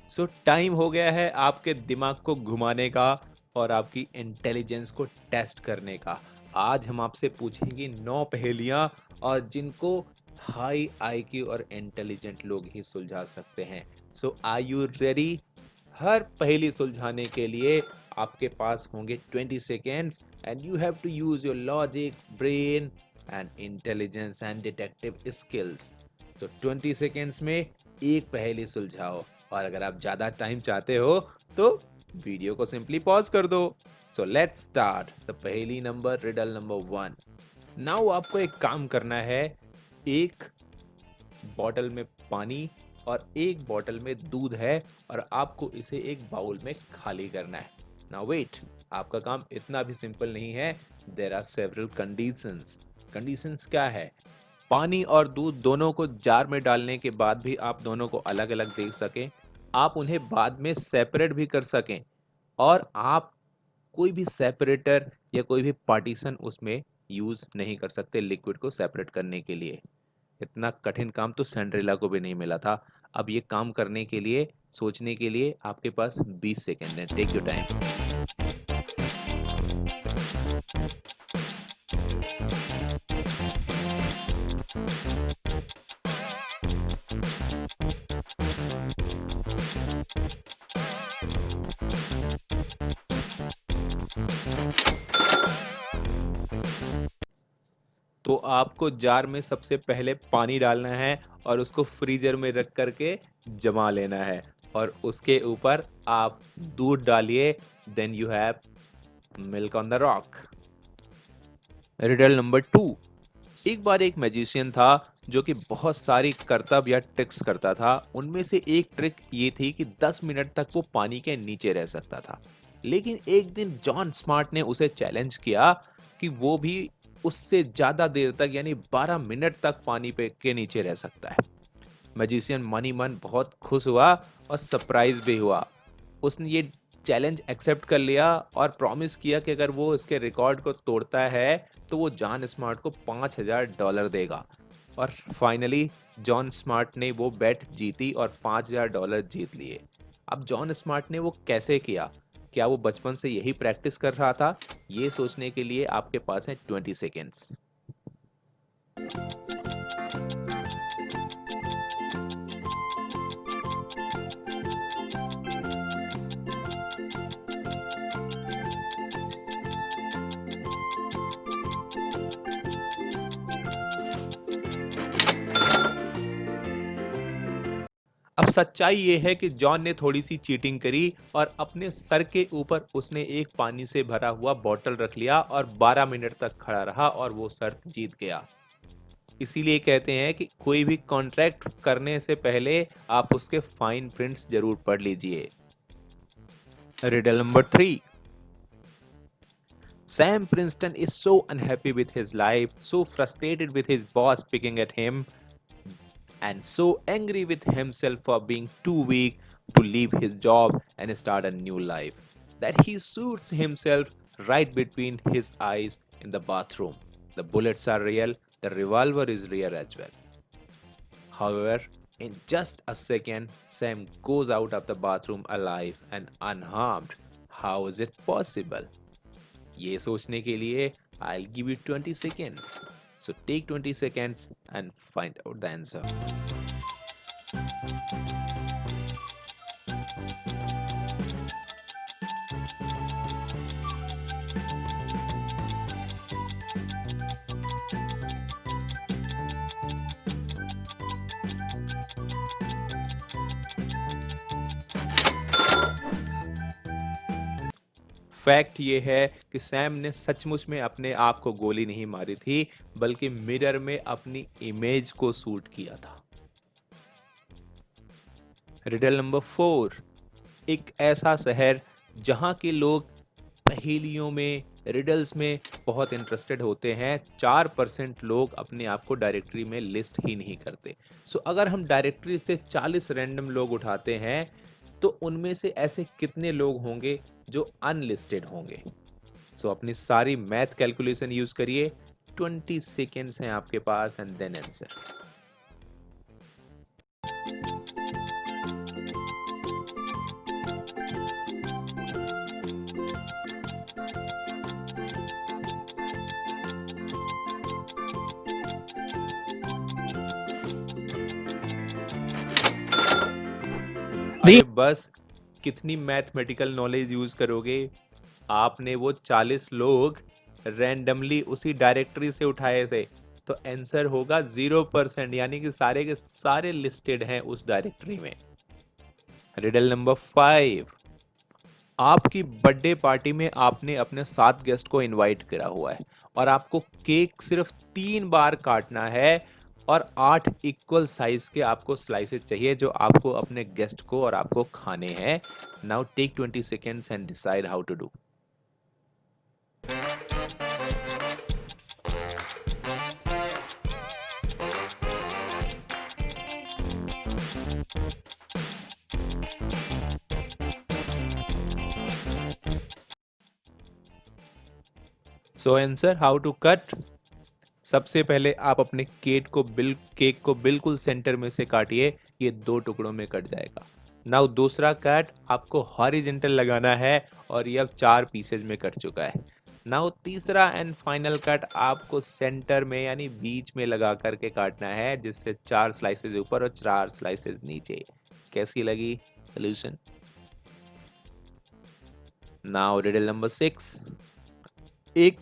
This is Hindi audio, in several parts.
सो टाइम हो गया है आपके दिमाग को घुमाने का और आपकी इंटेलिजेंस को टेस्ट करने का। आज हम आपसे पूछेंगे 9 पहेलियां और जिनको हाई आईक्यू और इंटेलिजेंट लोग ही सुलझा सकते हैं। So are you ready? हर पहेली सुलझाने के लिए आपके पास होंगे 20 seconds and you have to use your logic, brain and intelligence and detective skills. तो 20 सेकेंड्स में एक पहेली सुलझाओ और अगर आप ज्यादा टाइम चाहते हो तो वीडियो को सिंपली पॉज कर दो। सो लेट्स स्टार्ट द पहेली नंबर रिडल नंबर 1। नाउ आपको एक काम करना है। एक बॉटल में पानी और एक बॉटल में दूध है और आपको इसे एक बाउल में खाली करना है। नाउ वेट, आपका काम इतना भी सिंपल नहीं है। There are several conditions. Conditions क्या है? पानी और दूध दोनों को जार में डालने के बाद भी आप दोनों को अलग अलग देख सकें, आप उन्हें बाद में सेपरेट भी कर सकें और आप कोई भी सेपरेटर या कोई भी पार्टीशन उसमें यूज नहीं कर सकते लिक्विड को सेपरेट करने के लिए। इतना कठिन काम तो सैंड्रेला को भी नहीं मिला था। अब ये काम करने के लिए, सोचने के लिए आपके पास 20 सेकेंड है। Take your time. तो आपको जार में सबसे पहले पानी डालना है और उसको फ्रीजर में रख करके जमा लेना है और उसके ऊपर आप दूध डालिए। Then you have milk on the rock. Riddle number 2। एक बार एक मैजिशियन था जो कि बहुत सारी करतब या ट्रिक्स करता था। उनमें से एक ट्रिक ये थी कि 10 मिनट तक वो पानी के नीचे रह सकता था। लेकिन एक दिन जॉन स्मार्ट ने उसे चैलेंज किया कि वो भी उससे ज्यादा देर तक यानी 12 मिनट तक पानी पे के नीचे रह सकता है। मैजिशियन मनी मन बहुत खुश हुआ और सरप्राइज भी हुआ। उसने ये चैलेंज एक्सेप्ट कर लिया और प्रॉमिस किया कि अगर वो इसके रिकॉर्ड को तोड़ता है तो वो जॉन स्मार्ट को $5000 देगा। और फाइनली जॉन स्मार्ट ने वो बेट जीती और $5000 जीत लिए। अब जॉन स्मार्ट ने वो कैसे किया? क्या वो बचपन से यही प्रैक्टिस कर रहा था? ये सोचने के लिए आपके पास है 20 सेकेंड्स। अब सच्चाई ये है कि जॉन ने थोड़ी सी चीटिंग करी और अपने सर के ऊपर उसने एक पानी से भरा हुआ बॉटल रख लिया और 12 मिनट तक खड़ा रहा और वो शर्त जीत गया। इसीलिए कहते हैं कि कोई भी कॉन्ट्रैक्ट करने से पहले आप उसके फाइन प्रिंट्स जरूर पढ़ लीजिए। Riddle number 3। Sam Princeton is so unhappy with his life, so frustrated with his boss picking at him, and so angry with himself for being too weak to leave his job and start a new life that he shoots himself right between his eyes in the bathroom. The bullets are real, the revolver is real as well. However, in just a second, Sam goes out of the bathroom alive and unharmed. How is it possible? ये सोचने के लिए I'll give you 20 seconds. So take 20 seconds and find out the answer. Fact ये है कि सैम ने सचमुच में अपने आप को गोली नहीं मारी थी, बल्कि मिरर में अपनी इमेज को शूट किया था। Riddle number 4। एक ऐसा शहर जहां के लोग पहेलियों में, रिडल्स में बहुत इंटरेस्टेड होते हैं। 4% लोग अपने आप को डायरेक्टरी में लिस्ट ही नहीं करते। सो अगर हम डायरेक्टरी से 40 रैंडम लोग उठाते हैं तो उनमें से ऐसे कितने लोग होंगे जो अनलिस्टेड होंगे? सो अपनी सारी मैथ कैलकुलेशन यूज करिए। 20 सेकेंड्स हैं आपके पास एंड देन आंसर। अरे बस, कितनी मैथमेटिकल नॉलेज यूज करोगे? आपने वो 40 लोग रैंडमली उसी डायरेक्टरी से उठाए थे, तो आंसर होगा 0%, यानी कि सारे के सारे लिस्टेड हैं उस डायरेक्टरी में। Riddle number 5। आपकी बर्थडे पार्टी में आपने अपने 7 गेस्ट को इनवाइट करा हुआ है और आपको केक सिर्फ 3 बार काटना है और 8 इक्वल साइज के आपको स्लाइसेस चाहिए जो आपको अपने गेस्ट को और आपको खाने हैं। Now take 20 seconds and decide how to do. So answer how to cut. सबसे पहले आप अपने केक को बिल्कुल सेंटर में से काटिए, ये 2 टुकड़ों में कट जाएगा। नाउ दूसरा कट आपको हॉरिजेंटल लगाना है और ये अब 4 पीसेज में कट चुका है। नाउ तीसरा एंड फाइनल कट आपको सेंटर में यानी बीच में लगा करके काटना है, जिससे 4 स्लाइसेस ऊपर और 4 स्लाइसेस नीचे। कैसी लगी सोल्यूशन? Now riddle number 6। एक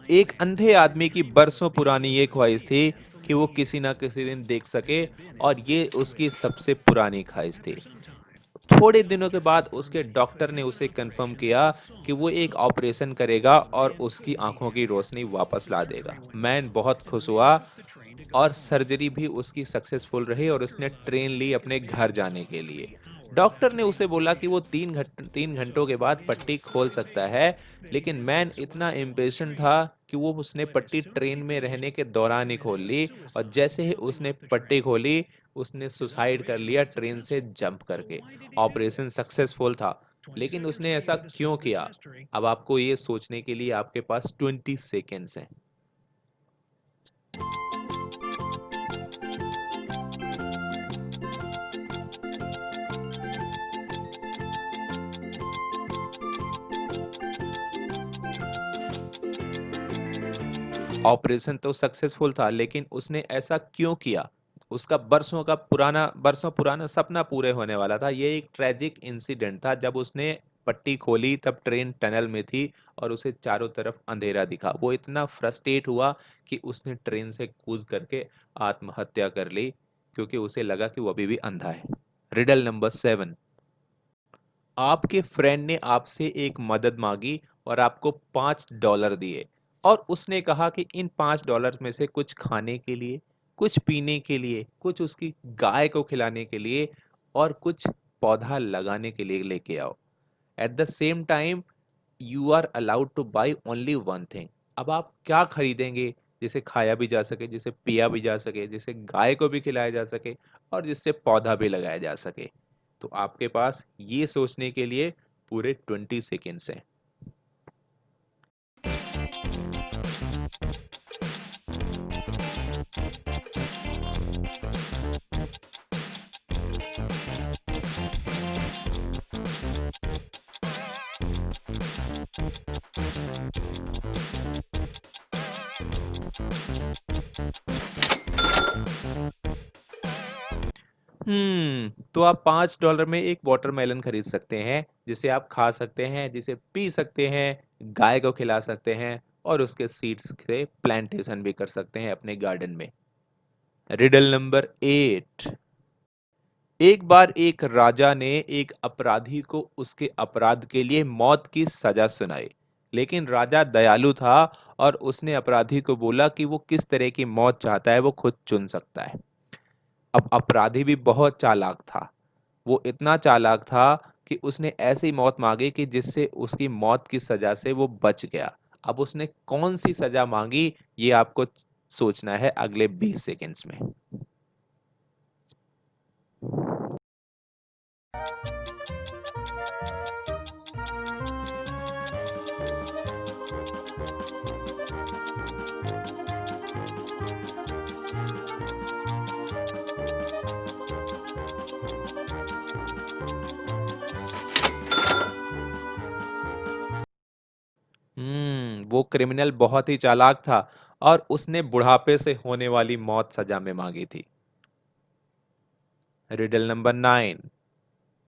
एक अंधे आदमी की बरसों पुरानी ये ख्वाहिश थी कि वो किसी ना किसी दिन देख सके, और ये उसकी सबसे पुरानी ख्वाहिश थी। थोड़े दिनों के बाद उसके डॉक्टर ने उसे कंफर्म किया कि वो एक ऑपरेशन करेगा और उसकी आंखों की रोशनी वापस ला देगा। मैन बहुत खुश हुआ और सर्जरी भी उसकी सक्सेसफुल रही और उसने ट्रेन ली अपने घर जाने के लिए। डॉक्टर ने उसे बोला कि वो 3 घंटों के बाद पट्टी खोल सकता है, लेकिन मैन इतना इम्पेशेंट था कि वो उसने पट्टी ट्रेन में रहने के दौरान ही खोल ली, और जैसे ही उसने पट्टी खोली उसने सुसाइड कर लिया ट्रेन से जंप करके। ऑपरेशन सक्सेसफुल था, लेकिन उसने ऐसा क्यों किया? अब आपको ये सोचने के लिए आपके पास 20 सेकेंड्स हैं। ऑपरेशन तो सक्सेसफुल था, लेकिन उसने ऐसा क्यों किया? उसका बरसों पुराना सपना पूरे होने वाला था। ये एक ट्रेजिक इंसिडेंट था। जब उसने पट्टी खोली तब ट्रेन टनल में थी और उसे चारों तरफ अंधेरा दिखा। वो इतना फ्रस्ट्रेट हुआ कि उसने ट्रेन से कूद करके आत्महत्या कर ली, क्योंकि उसे लगा कि वो अभी भी अंधा है। Riddle number 7। आपके फ्रेंड ने आपसे एक मदद मांगी और आपको $5 दिए, और उसने कहा कि इन $5 में से कुछ खाने के लिए, कुछ पीने के लिए, कुछ उसकी गाय को खिलाने के लिए और कुछ पौधा लगाने के लिए लेके आओ। At the same time you are allowed to buy only one thing. अब आप क्या खरीदेंगे जिसे खाया भी जा सके, जिसे पिया भी जा सके, जिसे गाय को भी खिलाया जा सके और जिससे पौधा भी लगाया जा सके? तो आपके पास ये सोचने के लिए पूरे 20 सेकेंड्स हैं। तो आप $5 में एक वाटरमेलन खरीद सकते हैं, जिसे आप खा सकते हैं, जिसे पी सकते हैं, गाय को खिला सकते हैं और उसके सीड्स से प्लांटेशन भी कर सकते हैं अपने गार्डन में। Riddle number 8। एक बार एक राजा ने एक अपराधी को उसके अपराध के लिए मौत की सजा सुनाई, लेकिन राजा दयालु था और उसने अपराधी को बोला कि वो किस तरह की मौत चाहता है वो खुद चुन सकता है। अब अपराधी भी बहुत चालाक था। वो इतना चालाक था कि उसने ऐसी मौत मांगी कि जिससे उसकी मौत की सजा से वो बच गया। अब उसने कौन सी सजा मांगी, ये आपको सोचना है अगले 20 सेकेंड्स में। वो क्रिमिनल बहुत ही चालाक था और उसने बुढ़ापे से होने वाली मौत सजा में मांगी थी। Riddle number 9।